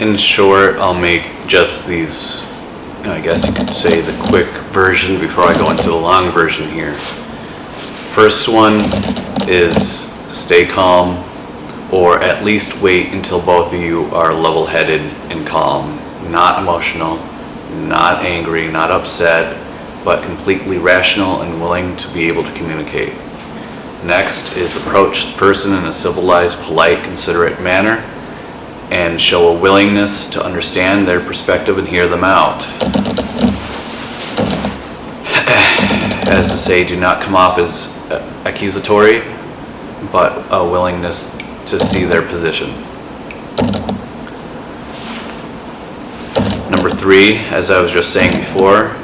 in short, I'll make just these, I guess you could say, the quick version before I go into the long version here. First one is stay calm, or at least wait until both of you are level-headed and calm, not emotional, not angry, not upset, but completely rational and willing to be able to communicate. Next is approach the person in a civilized, polite, considerate manner and show a willingness to understand their perspective and hear them out. As to say, do not come off as accusatory, but a willingness to see their position. Number 3, as I was just saying before,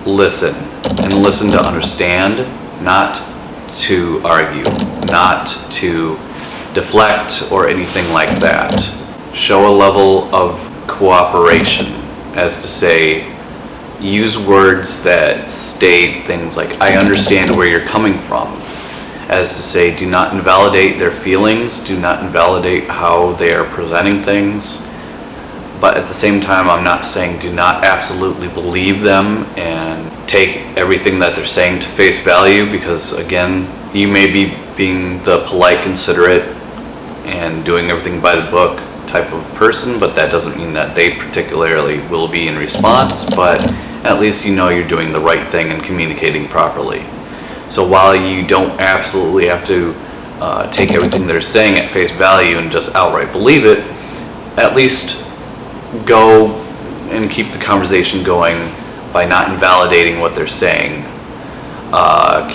listen, and listen to understand, not to argue, not to deflect or anything like that. Show a level of cooperation, as to say, use words that state things like, I understand where you're coming from. As to say, do not invalidate their feelings, do not invalidate how they are presenting things. But at the same time, I'm not saying do not absolutely believe them and take everything that they're saying to face value, because again, you may be being the polite, considerate, and doing everything by the book type of person, but that doesn't mean that they particularly will be in response, but at least you know you're doing the right thing and communicating properly. So while you don't absolutely have to take everything they're saying at face value and just outright believe it, at least go and keep the conversation going by not invalidating what they're saying.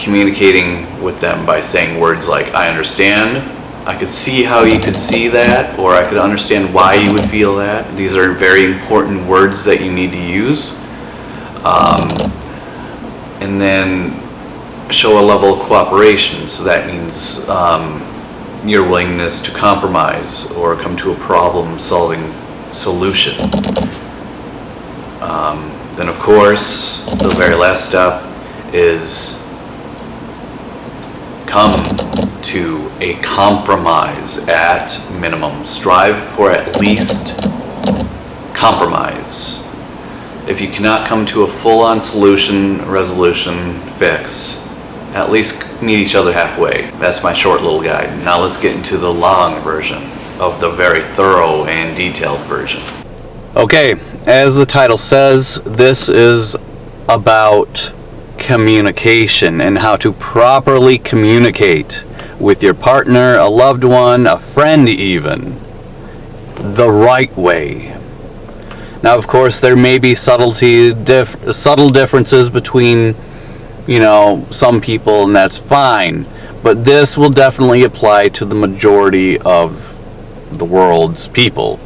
Communicating with them by saying words like, I understand, I could see how you could see that, or I could understand why you would feel that. These are very important words that you need to use. And then show a level of cooperation. So that means your willingness to compromise or come to a problem-solving solution. Then of course, the very last step is come to a compromise at minimum. Strive for at least compromise. If you cannot come to a full-on solution, resolution, fix, at least meet each other halfway. That's my short little guide. Now let's get into the long version of the very thorough and detailed version. Okay, as the title says, this is about communication and how to properly communicate with your partner, a loved one, a friend even, the right way. Now, of course, there may be subtle differences between, some people, and that's fine. But this will definitely apply to the majority of the world's people.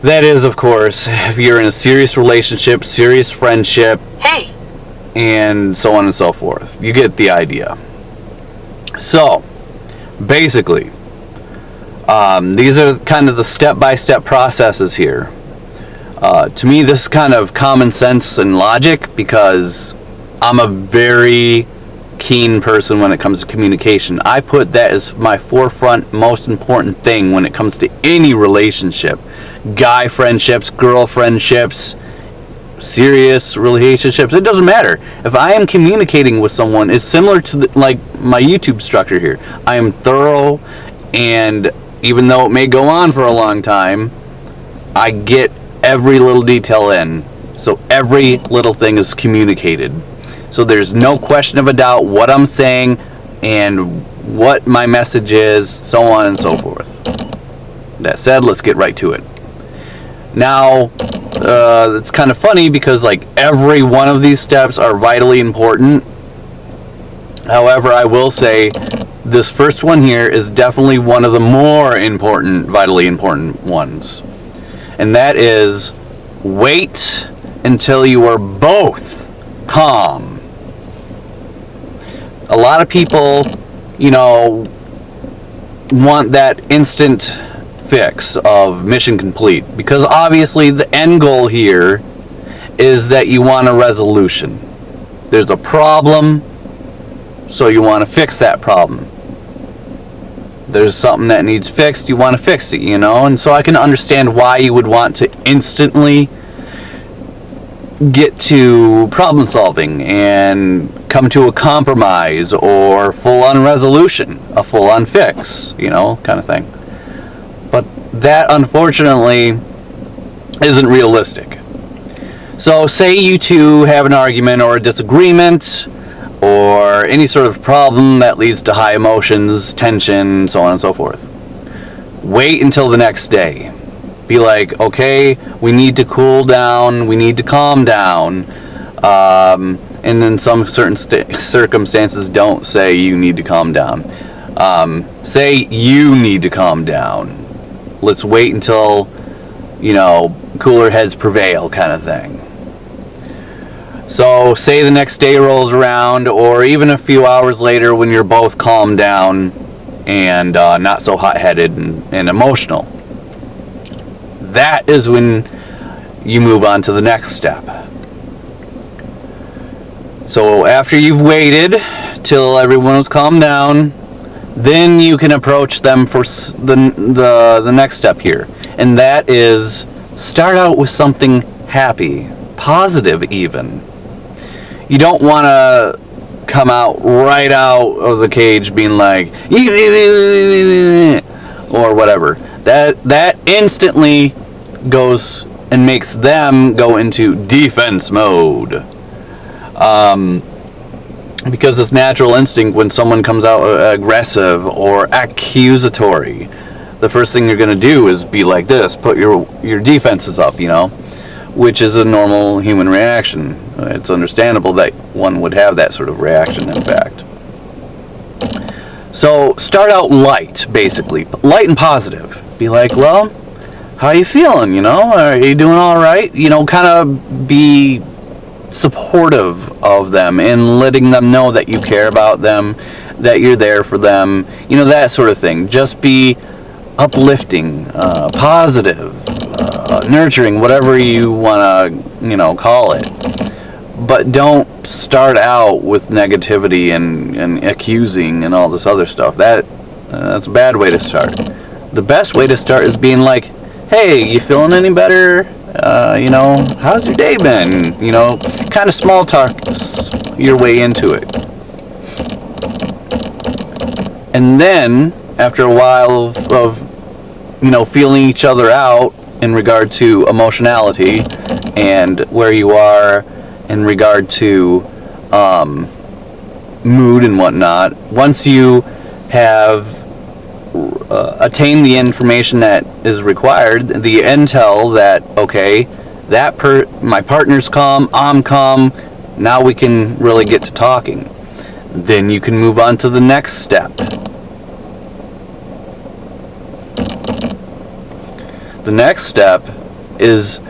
That is, of course, if you're in a serious relationship, serious friendship, hey, and so on and so forth. You get the idea. So, basically, these are kind of the step-by-step processes here. To me, this is kind of common sense and logic, because I'm a very keen person when it comes to communication. I put that as my forefront, most important thing when it comes to any relationship. Guy friendships, girl friendships, serious relationships, it doesn't matter. If I am communicating with someone, it's similar to like my YouTube structure here. I am thorough, and even though it may go on for a long time, I get every little detail in. So every little thing is communicated. So there's no question of a doubt what I'm saying and what my message is, so on and so forth. That said, let's get right to it. Now, it's kind of funny because like every one of these steps are vitally important. However, I will say this first one here is definitely one of the more important, vitally important ones. And that is wait until you are both calm. A lot of people, want that instant fix of mission complete, because obviously the end goal here is that you want a resolution. There's a problem, so you want to fix that problem. There's something that needs fixed, you want to fix it, and so I can understand why you would want to instantly get to problem solving and come to a compromise or full-on resolution, a full-on fix, kind of thing. But that, unfortunately, isn't realistic. So say you two have an argument or a disagreement or any sort of problem that leads to high emotions, tension, so on and so forth. Wait until the next day. Be like, okay, we need to cool down, we need to calm down. And in some certain circumstances, don't say you need to calm down. Say you need to calm down. Let's wait until, cooler heads prevail, kind of thing. So say the next day rolls around, or even a few hours later when you're both calmed down and not so hot-headed and emotional. That is when you move on to the next step. So after you've waited till everyone's calmed down, then you can approach them for the next step here. And that is start out with something happy, positive even. You don't want to come out right out of the cage being like, or whatever. That instantly goes and makes them go into defense mode. Because it's natural instinct when someone comes out aggressive or accusatory. The first thing you're going to do is be like this, put your defenses up, which is a normal human reaction. It's understandable that one would have that sort of reaction, in fact. So start out light, basically. Light and positive. Be like, well, how are you feeling, Are you doing all right? Kind of be supportive of them and letting them know that you care about them, that you're there for them, that sort of thing. Just be uplifting, positive, nurturing, whatever you want to, call it. But don't start out with negativity and accusing and all this other stuff. That's a bad way to start. The best way to start is being like, hey, you feeling any better? How's your day been? Kind of small talk your way into it. And then, after a while of feeling each other out in regard to emotionality and where you are in regard to mood and whatnot, once you have attain the information that is required, the intel that, okay, my partner's calm, I'm calm, now we can really get to talking. Then you can move on to the next step. The next step is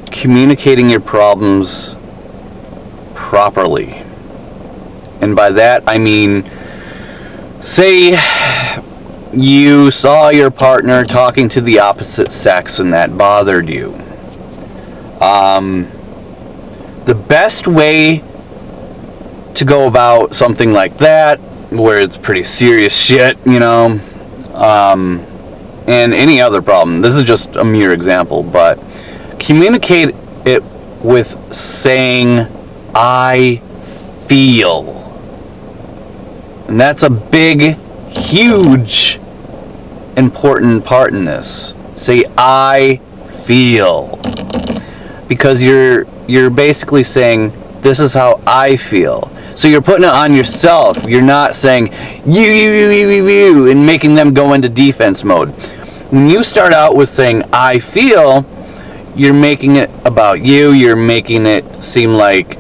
communicating your problems properly. And by that I mean, say you saw your partner talking to the opposite sex and that bothered you. The best way to go about something like that, where it's pretty serious shit, and any other problem, this is just a mere example, but communicate it with saying, I feel. And that's a big, huge, important part in this. Say, I feel. Because you're basically saying, this is how I feel. So you're putting it on yourself. You're not saying, you, and making them go into defense mode. When you start out with saying, I feel, you're making it about you. You're making it seem like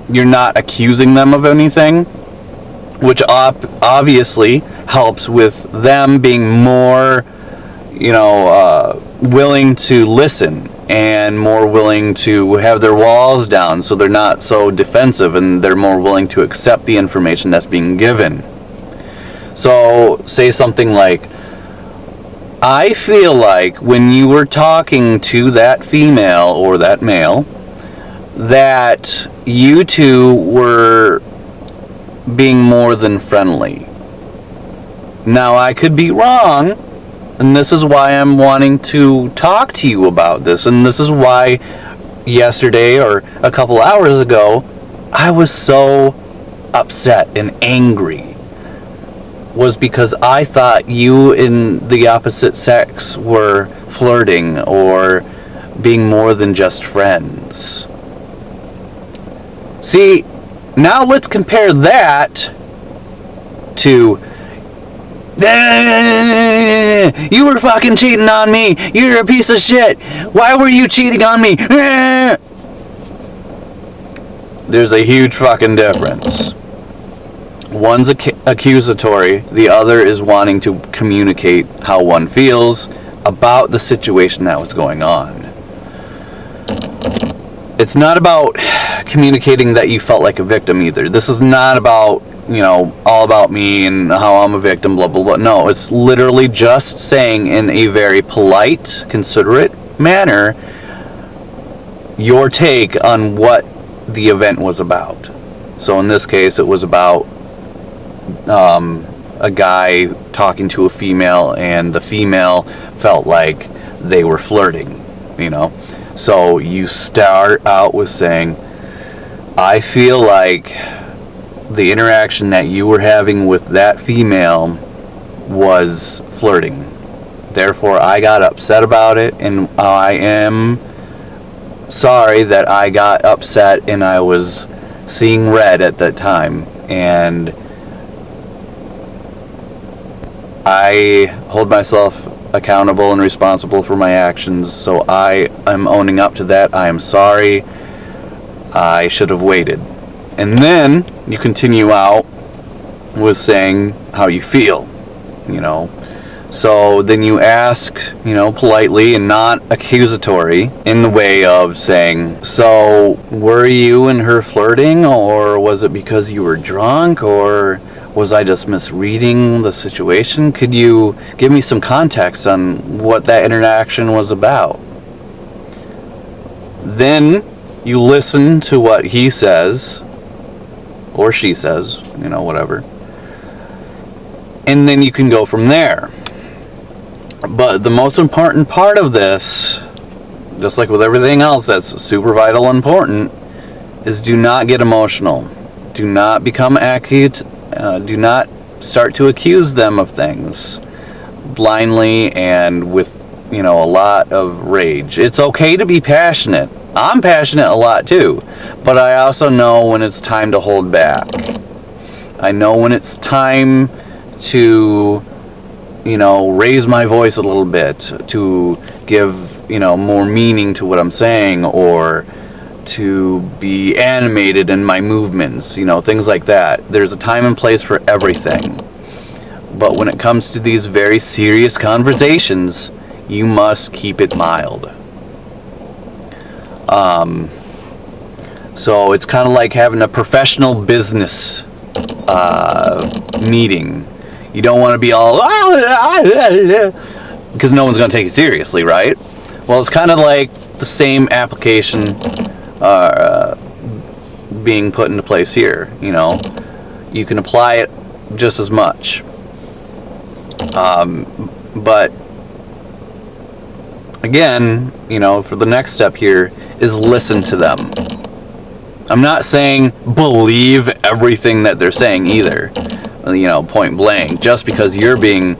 you're not accusing them of anything, which obviously helps with them being more, willing to listen and more willing to have their walls down, so they're not so defensive and they're more willing to accept the information that's being given. So say something like, I feel like when you were talking to that female or that male, that you two were being more than friendly. Now, I could be wrong, and this is why I'm wanting to talk to you about this, and this is why yesterday or a couple hours ago I was so upset and angry, was because I thought you and the opposite sex were flirting or being more than just friends. See, now let's compare that to, you were fucking cheating on me, you're a piece of shit, why were you cheating on me? There's a huge fucking difference. One's accusatory, the other is wanting to communicate how one feels about the situation that was going on. It's not about communicating that you felt like a victim either. This is not about, all about me and how I'm a victim, blah, blah, blah. No, it's literally just saying in a very polite, considerate manner your take on what the event was about. So in this case, it was about a guy talking to a female, and the female felt like they were flirting, So you start out with saying, I feel like the interaction that you were having with that female was flirting. Therefore, I got upset about it, and I am sorry that I got upset and I was seeing red at that time. And I hold myself accountable and responsible for my actions, so I am owning up to that. I am sorry. I should have waited. And then you continue out with saying how you feel, So then you ask, politely and not accusatory, in the way of saying, so were you and her flirting, or was it because you were drunk, or was I just misreading the situation? Could you give me some context on what that interaction was about? Then you listen to what he says, or she says, whatever. And then you can go from there. But the most important part of this, just like with everything else that's super vital and important, is do not get emotional. Do not become accurate. Do not start to accuse them of things blindly and with, a lot of rage. It's okay to be passionate. I'm passionate a lot too, but I also know when it's time to hold back. I know when it's time to, raise my voice a little bit, to give, more meaning to what I'm saying, or to be animated in my movements, things like that. There's a time and place for everything. But when it comes to these very serious conversations, you must keep it mild. So it's kind of like having a professional business meeting. You don't want to be all, because no one's going to take it seriously, right? Well, it's kind of like the same application being put into place here. You can apply it just as much. But again, for the next step here is listen to them. I'm not saying believe everything that they're saying either, point blank. Just because you're being,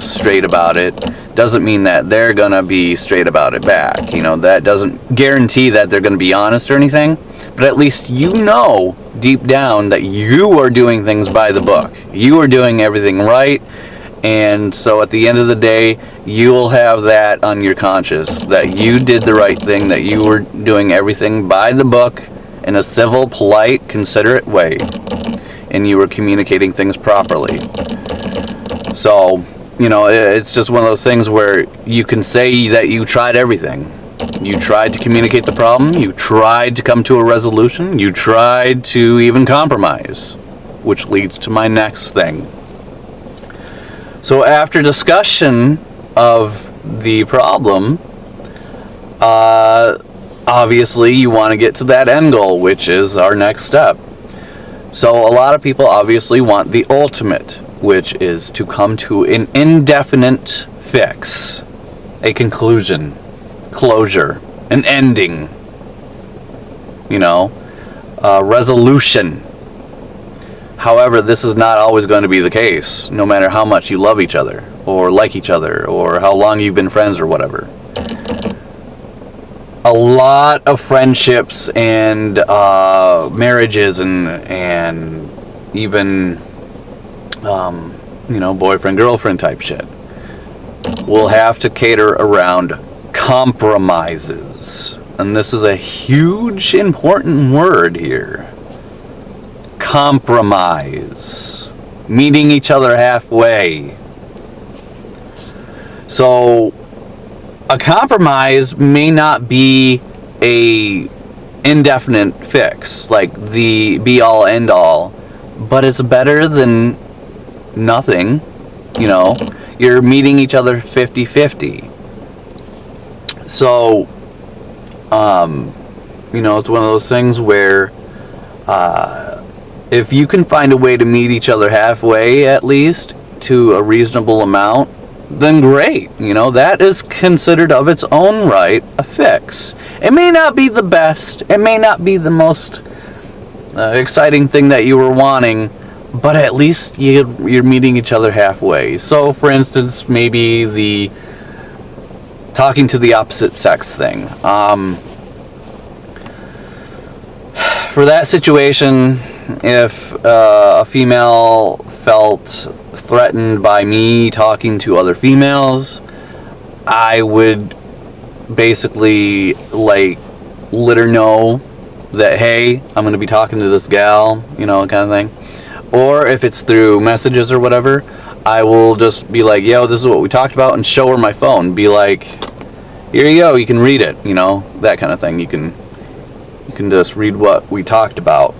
straight about it doesn't mean that they're gonna be straight about it back. That doesn't guarantee that they're gonna be honest or anything, but at least deep down that you are doing things by the book. You are doing everything right, and so at the end of the day, you will have that on your conscience, that you did the right thing, that you were doing everything by the book in a civil, polite, considerate way, and you were communicating things properly. So, it's just one of those things where you can say that you tried everything. You tried to communicate the problem, you tried to come to a resolution, you tried to even compromise, which leads to my next thing. So after discussion of the problem, obviously you want to get to that end goal, which is our next step. So a lot of people obviously want the ultimate, which is to come to an indefinite fix, a conclusion, closure, an ending, resolution. However, this is not always going to be the case, no matter how much you love each other, or like each other, or how long you've been friends or whatever. A lot of friendships and marriages and even boyfriend girlfriend type shit will have to cater around compromises, and this is a huge important word here. Compromise, meeting each other halfway. So a compromise may not be a indefinite fix, like the be all end all, but it's better than nothing. You're meeting each other 50-50. So it's one of those things where if you can find a way to meet each other halfway, at least to a reasonable amount, then great. That is considered of its own right a fix. It may not be the best, it may not be the most exciting thing that you were wanting, but at least you're meeting each other halfway. So for instance, maybe the talking to the opposite sex thing. For that situation, if a female felt threatened by me talking to other females, I would basically let her know that, hey, I'm going to be talking to this gal, kind of thing. Or if it's through messages or whatever, I will just be like, yo, this is what we talked about, and show her my phone. Be like, here you go, you can read it, that kind of thing. You can just read what we talked about.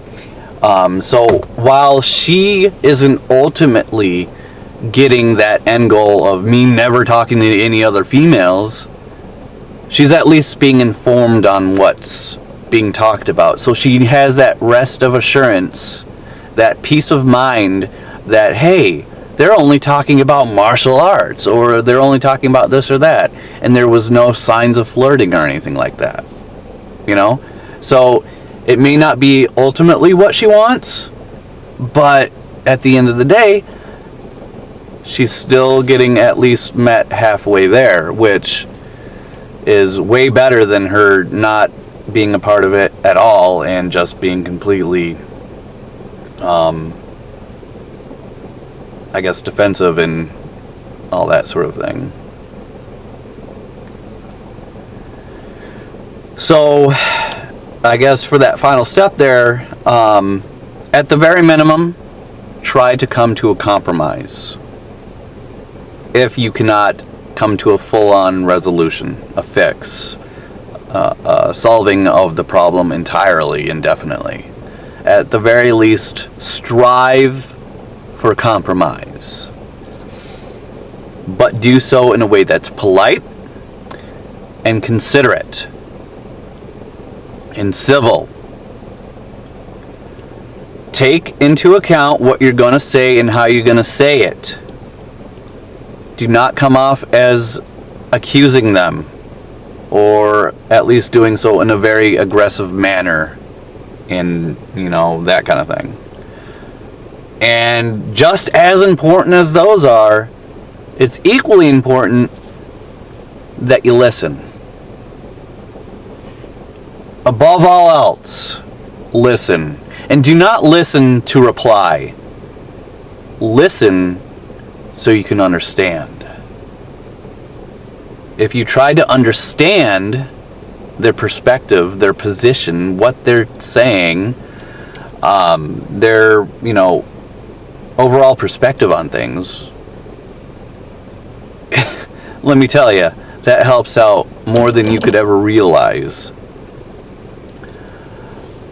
So while she isn't ultimately getting that end goal of me never talking to any other females, she's at least being informed on what's being talked about. So she has that rest of assurance, that peace of mind that, hey, they're only talking about martial arts, or they're only talking about this or that, and there was no signs of flirting or anything like that. So it may not be ultimately what she wants, but at the end of the day, she's still getting at least met halfway there, which is way better than her not being a part of it at all and just being completely, defensive and all that sort of thing. So I guess for that final step there, at the very minimum, try to come to a compromise. If you cannot come to a full-on resolution, a fix, solving of the problem entirely, indefinitely, at the very least, strive for compromise. But do so in a way that's polite and considerate and civil. Take into account what you're going to say and how you're going to say it. Do not come off as accusing them, or at least doing so in a very aggressive manner, and that kind of thing. And just as important as those are, it's equally important that you listen. Above all else, listen. And do not listen to reply. Listen so you can understand. If you try to understand their perspective, their position, what they're saying, their, overall perspective on things, let me tell you, that helps out more than you could ever realize.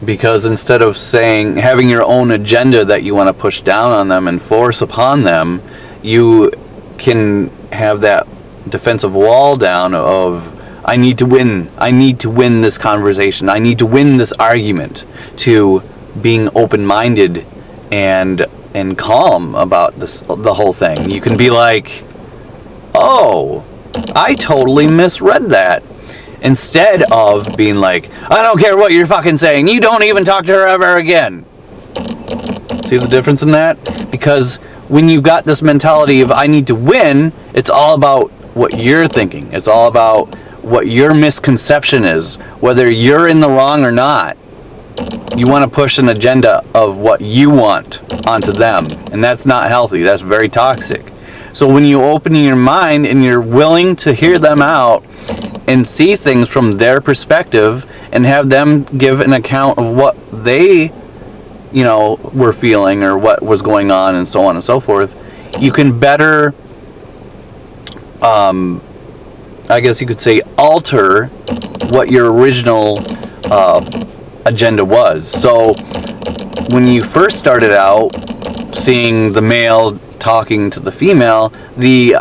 Because instead of having your own agenda that you want to push down on them and force upon them, you can have that defensive wall down of, I need to win this conversation, I need to win this argument, to being open-minded and and calm about the whole thing. You can be like, oh, I totally misread that. Instead of being like, I don't care what you're fucking saying, you don't even talk to her ever again. See the difference in that? Because when you've got this mentality of I need to win, it's all about what you're thinking. It's all about what your misconception is, whether you're in the wrong or not. You want to push an agenda of what you want onto them, and that's not healthy. That's very toxic. So when you open your mind and you're willing to hear them out and see things from their perspective and have them give an account of what they, were feeling or what was going on and so on and so forth, you can better, I guess you could say, alter what your original agenda was. So when you first started out seeing the male talking to the female, the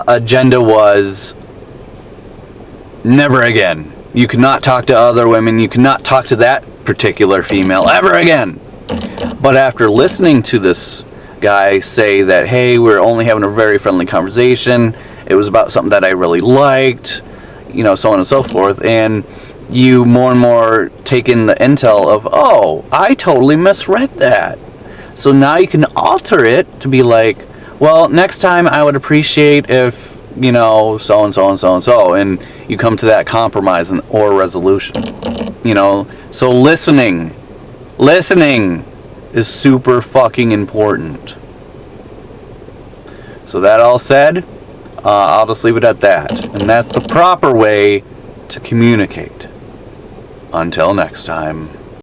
agenda was never again. You cannot talk to other women. You cannot talk to that particular female ever again. But after listening to this guy say that, hey, we're only having a very friendly conversation, it was about something that I really liked, so on and so forth, and you more and more take in the intel of, oh, I totally misread that. So now you can alter it to be like, well, next time I would appreciate if, so and so and so and so, and you come to that compromise or resolution. So listening is super fucking important. So that all said, I'll just leave it at that. And that's the proper way to communicate. Until next time.